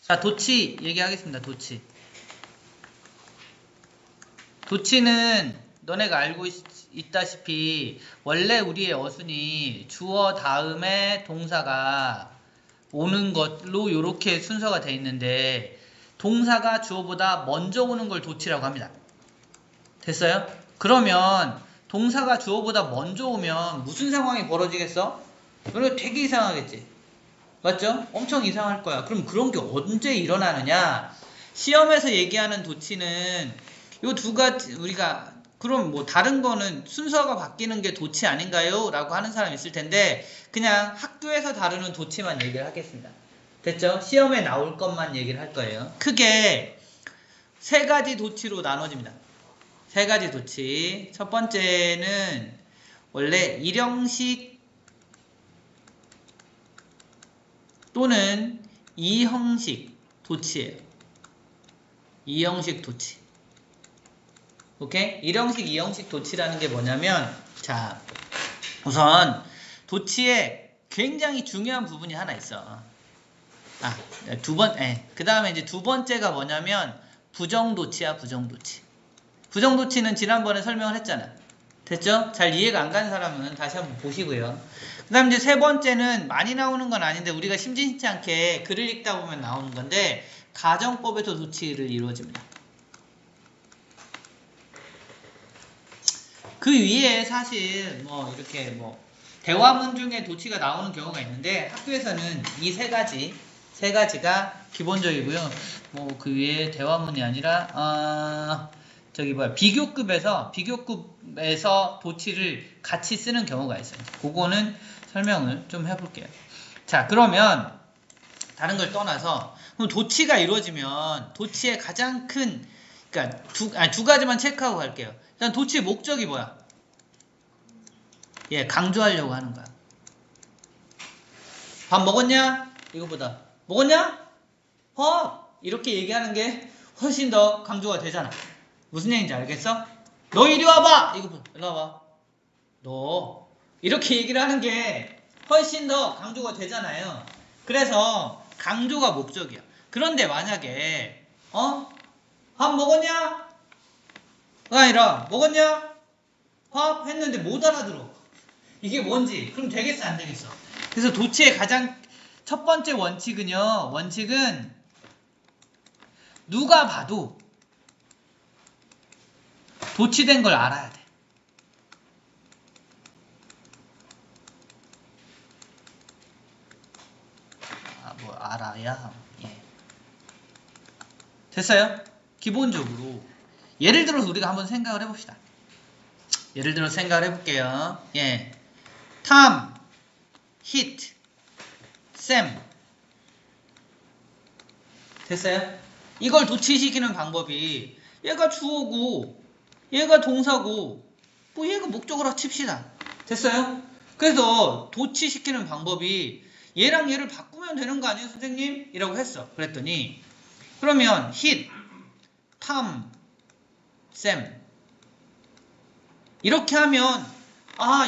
자, 도치 얘기하겠습니다. 도치. 도치는 너네가 알고 있다시피 원래 우리의 어순이 주어 다음에 동사가 오는 것로 이렇게 순서가 돼 있는데 동사가 주어보다 먼저 오는 걸 도치라고 합니다. 됐어요? 그러면 동사가 주어보다 먼저 오면 무슨 상황이 벌어지겠어? 너네 되게 이상하겠지? 맞죠? 엄청 이상할 거야. 그럼 그런 게 언제 일어나느냐? 시험에서 얘기하는 도치는 요 두 가지 우리가 그럼 뭐 다른 거는 순서가 바뀌는 게 도치 아닌가요? 라고 하는 사람이 있을 텐데 그냥 학교에서 다루는 도치만 얘기를 하겠습니다. 됐죠? 시험에 나올 것만 얘기를 할 거예요. 크게 세 가지 도치로 나눠집니다. 세 가지 도치. 첫 번째는 원래 일형식 또는 이형식 도치예요. 이형식 도치. 오케이? 일형식, 이형식 도치라는 게 뭐냐면 자, 우선 도치에 굉장히 중요한 부분이 하나 있어. 그 다음에 이제 두 번째가 뭐냐면 부정도치야, 부정도치. 부정도치는 지난번에 설명을 했잖아. 됐죠? 잘 이해가 안 가는 사람은 다시 한번 보시고요. 그 다음 이제 세 번째는 많이 나오는 건 아닌데 우리가 심심치 않게 글을 읽다 보면 나오는 건데 가정법에서 도치를 이루어집니다. 그 위에 사실 뭐 이렇게 뭐 대화문 중에 도치가 나오는 경우가 있는데 학교에서는 이 세 가지가 기본적이고요. 뭐 그 위에 대화문이 아니라 비교급에서 도치를 같이 쓰는 경우가 있어요. 그거는 설명을 좀 해볼게요. 자, 그러면 다른 걸 떠나서 그럼 도치가 이루어지면 도치의 가장 큰 그러니까 두 가지만 체크하고 갈게요. 일단 도치의 목적이 뭐야? 강조하려고 하는 거야. 밥 먹었냐? 이거보다 먹었냐? 이렇게 얘기하는 게 훨씬 더 강조가 되잖아. 무슨 얘기인지 알겠어? 너 이리 와봐! 이거보다 일로 와봐. 너 이렇게 얘기를 하는 게 훨씬 더 강조가 되잖아요. 그래서 강조가 목적이야. 그런데 만약에 밥 먹었냐? 아니라 먹었냐? 밥 했는데 못 알아들어. 이게 뭔지 그럼 되겠어 안 되겠어? 그래서 도치의 가장 첫 번째 원칙은 누가 봐도 도치된 걸 알아야 돼. 뭐 알아야 됐어요? 기본적으로 예를 들어서 우리가 한번 생각을 해봅시다. 예를 들어서 생각을 해볼게요. 탐, 히트, 쌤. 됐어요? 이걸 도치시키는 방법이 얘가 주어고 얘가 동사고 뭐 얘가 목적으로 합칩시다. 됐어요? 그래서 도치시키는 방법이 얘랑 얘를 바꾸면 되는 거 아니에요 선생님? 이라고 했어. 그랬더니 그러면 hit, 탐, 쌤 이렇게 하면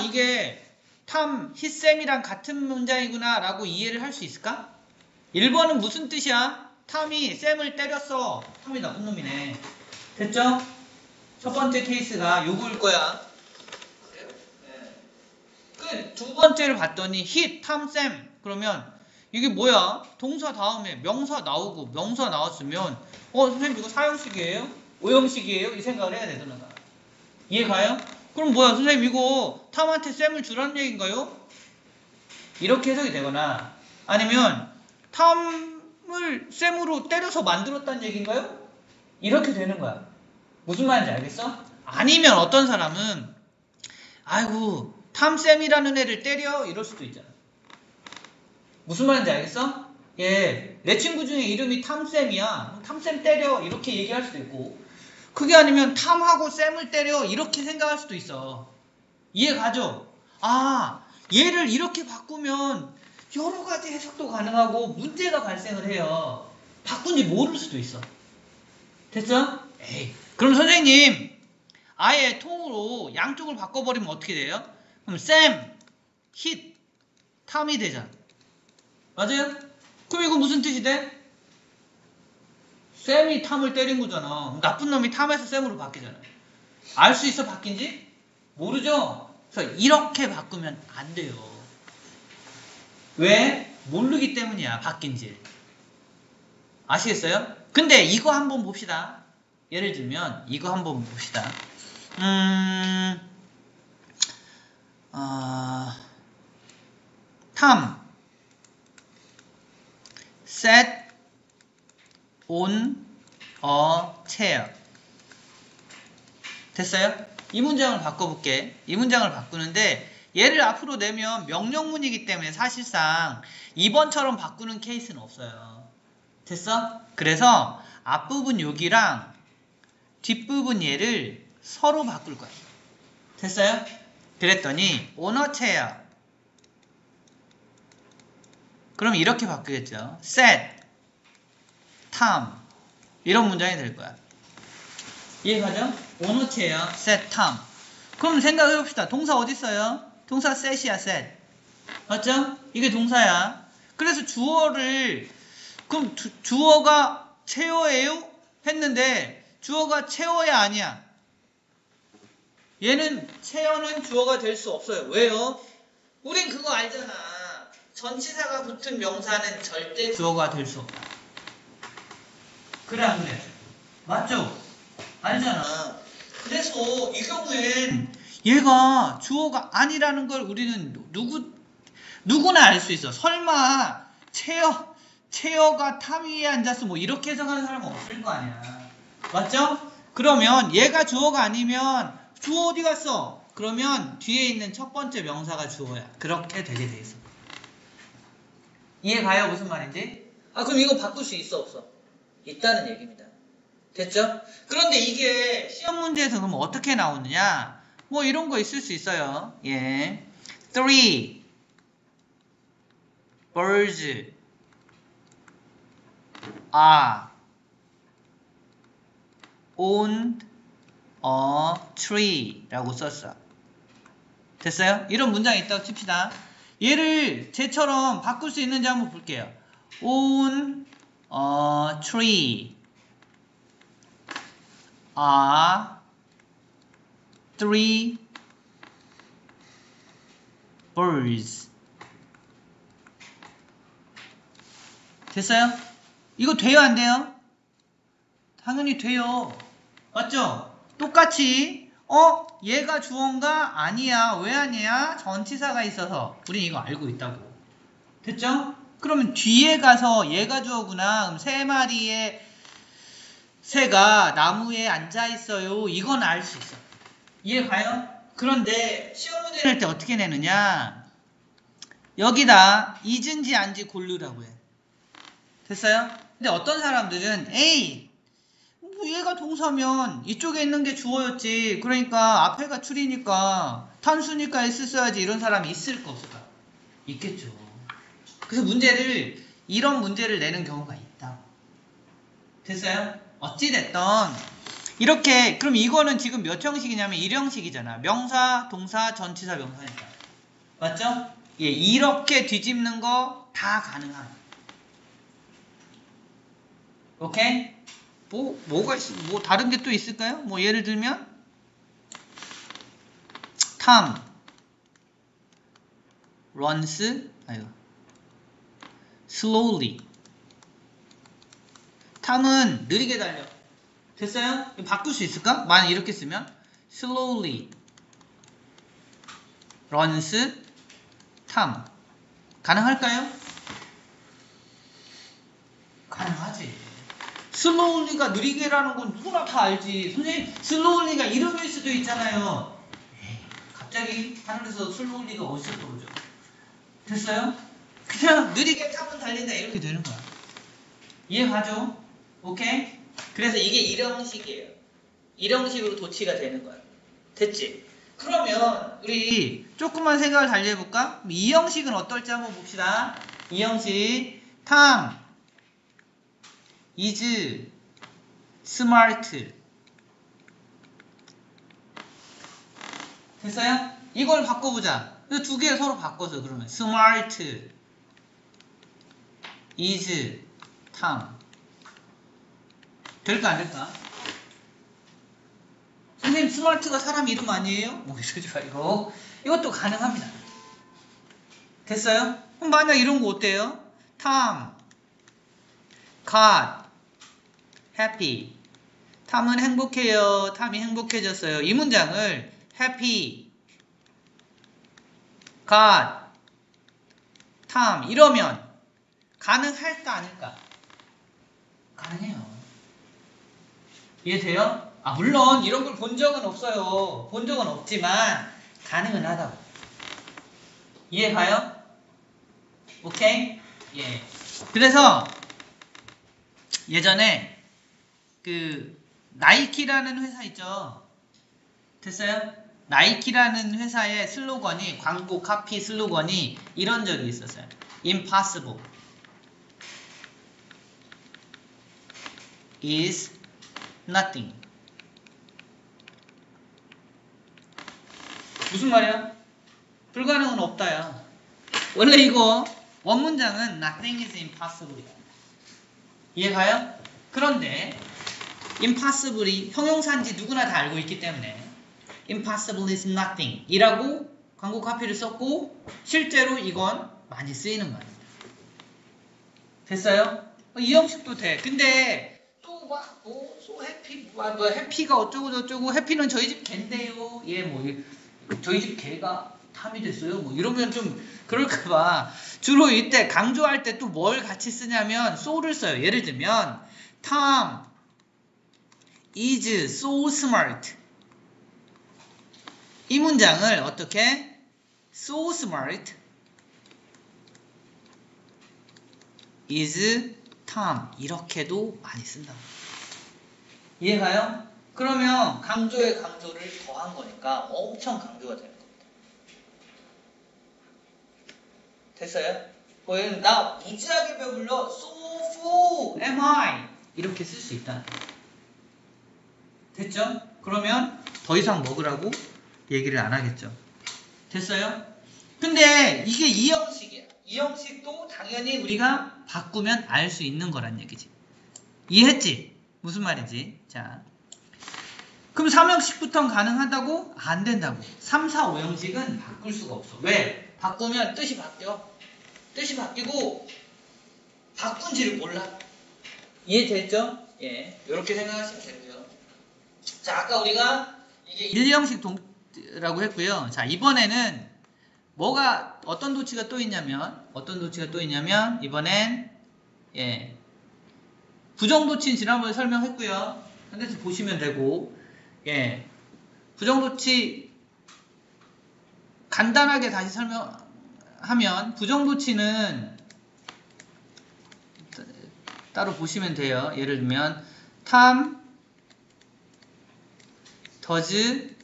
이게 탐, hit쌤이랑 같은 문장이구나 라고 이해를 할 수 있을까? 1번은 무슨 뜻이야? 탐이 쌤을 때렸어. 탐이 나쁜 놈이네. 됐죠? 첫 번째 케이스가 요거일 거야. 두 번째를 봤더니 hit, 탐, 쌤 그러면 이게 뭐야? 동사 다음에 명사 나오고 명사 나왔으면 선생님 이거 사형식이에요? 오형식이에요? 이 생각을 해야 되잖아. 이해 가요? 그럼 뭐야 선생님 이거 탐한테 쌤을 주라는 얘기인가요? 이렇게 해석이 되거나 아니면 탐을 쌤으로 때려서 만들었다는 얘기인가요? 이렇게 되는 거야. 무슨 말인지 알겠어? 아니면 어떤 사람은 아이고 탐쌤이라는 애를 때려 이럴 수도 있잖아. 무슨 말인지 알겠어? 내 친구 중에 이름이 탐쌤이야. 탐쌤 때려 이렇게 얘기할 수도 있고 그게 아니면 탐하고 쌤을 때려 이렇게 생각할 수도 있어. 이해 가죠? 얘를 이렇게 바꾸면 여러 가지 해석도 가능하고 문제가 발생을 해요. 바꾼지 모를 수도 있어. 됐어? 그럼 선생님 아예 통으로 양쪽을 바꿔버리면 어떻게 돼요? 그럼 쌤, 힛, 탐이 되잖아. 맞아요? 그럼 이거 무슨 뜻이 돼? 쌤이 탐을 때린 거잖아. 나쁜 놈이 탐에서 쌤으로 바뀌잖아. 알 수 있어 바뀐지? 모르죠? 그래서 이렇게 바꾸면 안 돼요. 왜? 모르기 때문이야 바뀐지. 아시겠어요? 근데 이거 한번 봅시다. 예를 들면 이거 한번 봅시다. 탐 set on a chair. 됐어요? 이 문장을 바꿔볼게. 이 문장을 바꾸는데 얘를 앞으로 내면 명령문이기 때문에 사실상 2번처럼 바꾸는 케이스는 없어요. 됐어? 그래서 앞부분 여기랑 뒷부분 얘를 서로 바꿀 거야. 됐어요? 그랬더니 on a chair. 그럼 이렇게 바뀌겠죠. set, Tom. 이런 문장이 될 거야. 이해가죠? on a chair, set, Tom. 그럼 생각해 봅시다. 동사 어디 있어요? 동사 set이야, set. 맞죠? 이게 동사야. 그래서 주어를 그럼 주어가 체어예요? 했는데 주어가 체어야 아니야? 얘는 체어는 주어가 될 수 없어요. 왜요? 우린 그거 알잖아. 전치사가 붙은 명사는 절대 주어가 될 수 없다. 그래 안 그래? 맞죠? 알잖아. 그래서 이 경우엔 얘가 주어가 아니라는 걸 우리는 누구나 알 수 있어. 설마 체어가 탐 위에 앉았어 뭐 이렇게 해석하는 사람은 없을 거 아니야. 맞죠? 그러면 얘가 주어가 아니면 주어 어디 갔어? 그러면 뒤에 있는 첫 번째 명사가 주어야. 그렇게 되게 돼 있어. 이해 가요? 무슨 말인지? 그럼 이거 바꿀 수 있어 없어? 있다는 얘기입니다. 됐죠? 그런데 이게 시험 문제에서 그럼 어떻게 나오느냐? 뭐 이런 거 있을 수 있어요. 예. 3 birds are on a tree 라고 썼어. 됐어요? 이런 문장이 있다고 칩시다. 얘를 쟤처럼 바꿀 수 있는지 한번 볼게요. on a tree are 3 birds. 됐어요? 이거 돼요 안 돼요? 당연히 돼요. 맞죠? 똑같이 얘가 주어인가? 아니야. 왜 아니야? 전치사가 있어서. 우린 이거 알고 있다고. 됐죠? 그러면 뒤에 가서 얘가 주어구나. 그럼 3마리의 새가 나무에 앉아있어요. 이건 알 수 있어. 이해 가요? 그런데 시험 문제 낼 때 어떻게 내느냐? 여기다 is인지 아닌지 고르라고 해. 됐어요? 근데 어떤 사람들은 에이 얘가 동사면 이쪽에 있는 게 주어였지. 그러니까 앞에가 추리니까 탄수니까 S 써야지. 이런 사람이 있을까 없을까? 있겠죠. 그래서 이런 문제를 내는 경우가 있다. 됐어요? 어찌됐든 이렇게 그럼 이거는 지금 몇 형식이냐면 1형식이잖아. 명사, 동사, 전치사, 명사니까. 맞죠? 예, 이렇게 뒤집는 거 다 가능한. 오케이? 뭐 다른 게 또 있을까요? 뭐 예를 들면 Tom runs slowly. 탐은 느리게 달려. 됐어요? 바꿀 수 있을까? 만약 이렇게 쓰면 slowly runs Tom. 가능할까요? 가능하지. 슬로울리가 느리게라는 건 누구나 다 알지. 선생님, 슬로울리가 이름일 수도 있잖아요. 에이, 갑자기 하늘에서 슬로울리가 어디서 떨어져? 됐어요? 그냥 느리게 타면 달린다 이렇게 되는 거야. 이해 가죠? 오케이? 그래서 이게 1형식이에요. 1형식으로 도치가 되는 거야. 됐지? 그러면 우리 조금만 생각을 달리해볼까? 2형식은 어떨지 한번 봅시다. 2형식 Tom is smart. 됐어요? 이걸 바꿔보자. 두 개 서로 바꿔서 그러면 smart is Tom. 될까 안 될까? 선생님 스마트가 사람 이름 아니에요? 뭐 이러지 말고 이것도 가능합니다. 됐어요? 그럼 만약 이런 거 어때요? Tom got happy. 탐은 행복해요. 탐이 행복해졌어요. 이 문장을 happy got Tom 이러면 가능할까 아닐까? 가능해요. 이해돼요? 아 물론 이런 걸 본 적은 없어요. 본 적은 없지만 가능은 하다고. 이해가요? 오케이? 예. 그래서 예전에 그 나이키라는 회사 있죠? 됐어요? 나이키라는 회사의 슬로건이 광고 카피 슬로건이 이런 적이 있었어요. Impossible is nothing. 무슨 말이야? 불가능은 없다야. 원래 이거 원문장은 nothing is impossible이야. 이해가요? 그런데 impossible이 형용사인지 누구나 다 알고 있기 때문에 impossible is nothing 이라고 광고 카피를 썼고 실제로 이건 많이 쓰이는 말입니다. 됐어요? 이 형식도 돼. 근데 또 막 so happy 뭐 해피가 어쩌고 저쩌고 해피는 저희 집 개인데요. 예, 뭐 저희 집 개가 탐이 됐어요. 뭐 이러면 좀 그럴까봐 주로 이때 강조할 때 또 뭘 같이 쓰냐면 so를 써요. 예를 들면 Tom is so smart. 이 문장을 어떻게? So smart is Tom. 이렇게도 많이 쓴다고. 이해가요? 그러면 강조에 강조를 더한 거니까 엄청 강조가 되는 겁니다. 됐어요? 보여요? 나 무지하게 배불러. So full am I. 이렇게 쓸 수 있다. 됐죠? 그러면 더 이상 먹으라고 얘기를 안 하겠죠. 됐어요? 근데 이게 이 형식이야. 이 형식도 당연히 우리가 바꾸면 알 수 있는 거란 얘기지. 이해했지? 무슨 말인지. 자, 그럼 3형식부터는 가능하다고? 안 된다고. 3, 4, 5형식은 바꿀 수가 없어. 왜? 바꾸면 뜻이 바뀌어. 뜻이 바뀌고 바꾼지를 몰라. 이해됐죠? 예, 이렇게 생각하시면 되고요. 자, 아까 우리가 이게 1형식 동라고 했고요. 자, 이번에는 뭐가 어떤 도치가 또 있냐면 이번엔 예, 부정도치는 지난번에 설명했고요. 한 대씩 보시면 되고 예, 부정도치 간단하게 다시 설명하면 부정도치는 따로 보시면 돼요. 예를 들면 Tom does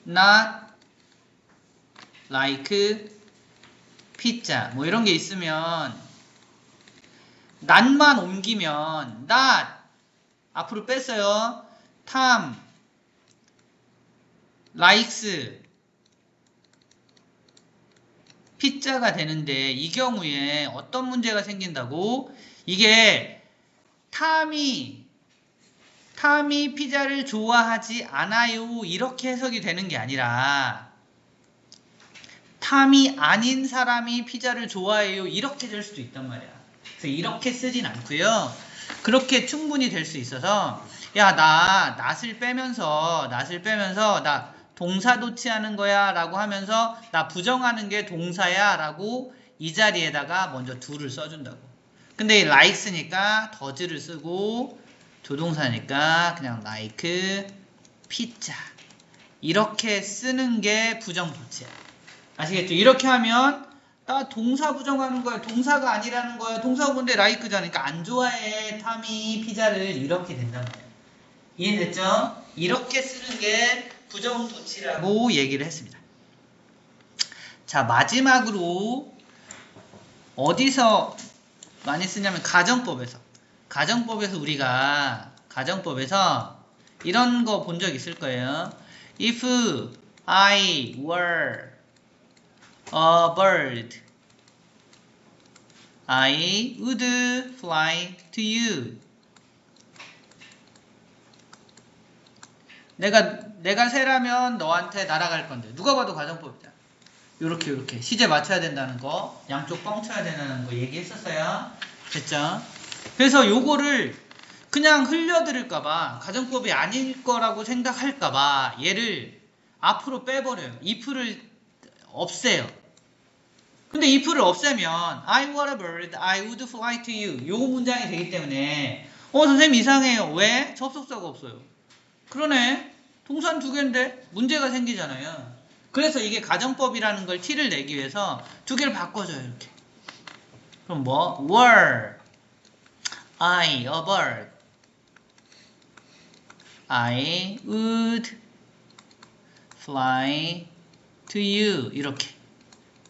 not like pizza. 뭐 이런 게 있으면 not만 옮기면 not 앞으로 뺐어요. Tom likes 피자가 되는데 이 경우에 어떤 문제가 생긴다고? 이게 탐이 피자를 좋아하지 않아요 이렇게 해석이 되는 게 아니라 탐이 아닌 사람이 피자를 좋아해요 이렇게 될 수도 있단 말이야. 그래서 이렇게 쓰진 않고요. 그렇게 충분히 될 수 있어서 야, 나 낫을 빼면서 나 동사 도치하는 거야 라고 하면서 나 부정하는 게 동사야 라고 이 자리에다가 먼저 do를 써준다고. 근데 이 likes니까 does를 쓰고 조동사니까 그냥 like pizza 이렇게 쓰는 게 부정 도치야. 아시겠죠? 이렇게 하면 나 동사 부정하는 거야. 동사가 아니라는 거야. 동사가 뭔데 like잖아. 그러니까 안 좋아해. 탐이 피자를 이렇게 된단 말이야. 이해됐죠? 이렇게 쓰는 게 부정도치라고 얘기를 했습니다. 자, 마지막으로 어디서 많이 쓰냐면 가정법에서 우리가 가정법에서 이런 거 본 적 있을 거예요. If I were a bird, I would fly to you. 내가 새라면 너한테 날아갈 건데 누가 봐도 가정법이다. 요렇게 시제 맞춰야 된다는 거, 양쪽 뻥 쳐야 된다는 거 얘기했었어요. 됐죠? 그래서 요거를 그냥 흘려들을까봐, 가정법이 아닐 거라고 생각할까봐 얘를 앞으로 빼버려요. if를 없애요. 근데 if를 없애면 I want a bird, I would fly to you 요 문장이 되기 때문에 선생님 이상해요. 왜? 접속사가 없어요. 그러네. 동사는 두 개인데 문제가 생기잖아요. 그래서 이게 가정법이라는 걸 티를 내기 위해서 두 개를 바꿔줘요. 이렇게. 그럼 뭐? were I a bird, I would fly to you 이렇게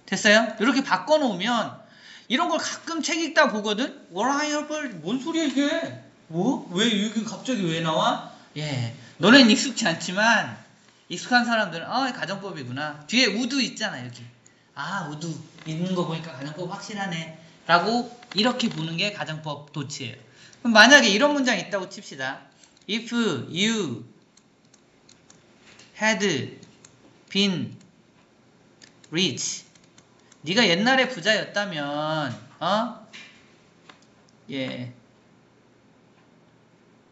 됐어요? 이렇게 바꿔놓으면 이런 걸 가끔 책 읽다 보거든? were I a bird? 뭔 소리야 이게? 뭐? 왜 이게 갑자기 왜 나와? 예, 너넨 익숙치 않지만 익숙한 사람들은 가정법이구나. 뒤에 우드 있잖아 여기. 우드 있는 거 보니까 가정법 확실하네 라고 이렇게 보는 게 가정법 도치예요. 그럼 만약에 이런 문장이 있다고 칩시다. If you had been rich, 네가 옛날에 부자였다면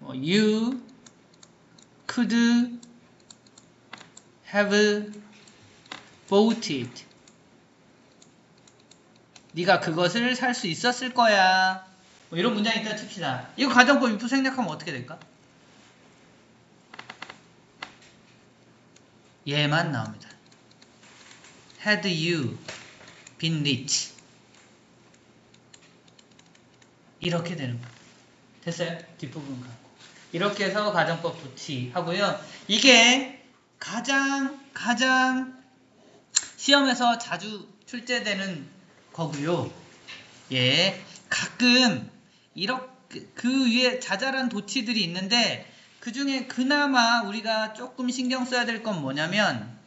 you could have bought it. 네가 그것을 살 수 있었을 거야. 이런 문장이 있다 칩시다. 이거 가정법 if 생략하면 어떻게 될까? 얘만 나옵니다. Had you been rich. 이렇게 되는 거예요. 됐어요? 뒷부분 갖고. 이렇게 해서 가정법 도치 하고요. 이게 가장 시험에서 자주 출제되는 거고요. 예, 가끔 이렇게 그 위에 자잘한 도치들이 있는데 그 중에 그나마 우리가 조금 신경 써야 될 건 뭐냐면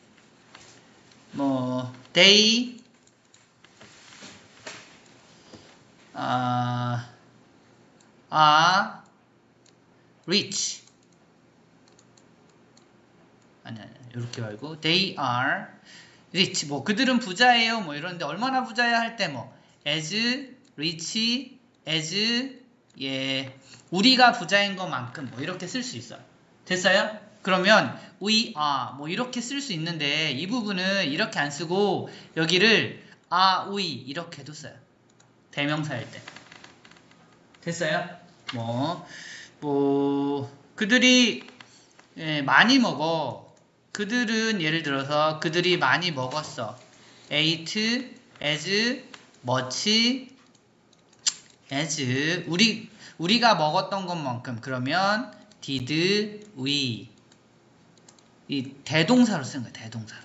they are rich. 아니 이렇게 말고 they are rich. 그들은 부자예요. 이런데 얼마나 부자야 할 때 as rich as 우리가 부자인 것만큼 이렇게 쓸 수 있어요. 됐어요? 그러면 we are 이렇게 쓸 수 있는데 이 부분은 이렇게 안 쓰고 여기를 we 이렇게 뒀어요. 대명사일 때. 됐어요? 그들이 많이 먹어. 그들은 예를 들어서 그들이 많이 먹었어. ate as much as 우리가 먹었던 것만큼. 그러면 did we 이 대동사로 쓴 거예요. 대동사로.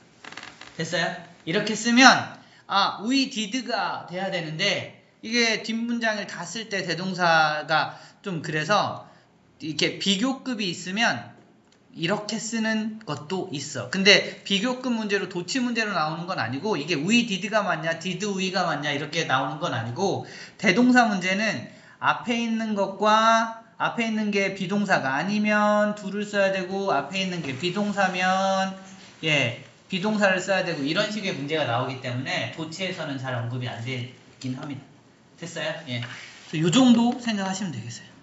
됐어요? 이렇게 쓰면 we did가 돼야 되는데 이게 뒷문장을 다 쓸 때 대동사가 좀 그래서 이렇게 비교급이 있으면 이렇게 쓰는 것도 있어. 근데 비교급 문제로 도치 문제로 나오는 건 아니고 이게 we did가 맞냐 did we가 맞냐 이렇게 나오는 건 아니고 대동사 문제는 앞에 있는 것과 앞에 있는 게 비동사가 아니면 do를 써야 되고 앞에 있는 게 비동사면 비동사를 써야 되고 이런 식의 문제가 나오기 때문에 도치에서는 잘 언급이 안 되긴 합니다. 됐어요? 이 정도 생각하시면 되겠어요.